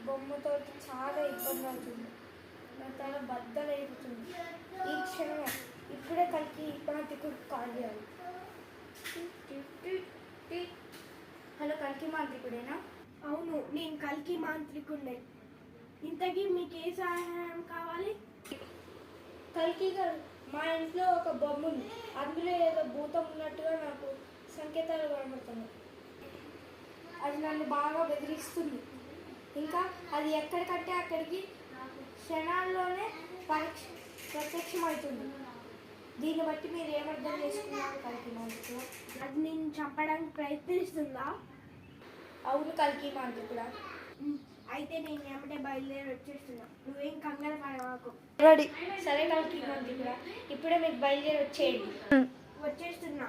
బొమ్మతో చాలా ఇబ్బంది అవుతుంది. నా తల బద్దలైపోతుంది. ఈ క్షణమే ఇప్పుడే కలికి మాంత్రికుడు కాల్ చేయాలి. హలో, కలికి మాంత్రికుడేనా? అవును, నేను కలికి మాంత్రికుడినే. ఇంతకీ మీకు ఏ సహాయం కావాలి? కలికి గారు, మా ఇంట్లో ఒక బొమ్మ ఉంది. అందులో ఏదో భూతం ఉన్నట్టుగా నాకు సంకేతాలు కనబడుతున్నాయి. అది నన్ను బాగా బెదిరిస్తుంది. ఇంకా అది ఎక్కడికంటే అక్కడికి క్షణాల్లోనే ప్రత్యక్షమవుతుంది. దీన్ని బట్టి మీరు ఏమర్థం చేసుకున్నారు కలికి మాంత్రికుడా? అది నేను చంపడానికి ప్రయత్నిస్తుందా? అవును కలికి మాంత్రికుడా. అయితే నేను ఏమంటే బయలుదేరి వచ్చేస్తున్నా. నువ్వేం కంగారు పడవాకు. సరే కలికి మాంత్రికుడా, ఇప్పుడే మీకు బయలుదేరి వచ్చేయండి. వచ్చేస్తున్నా.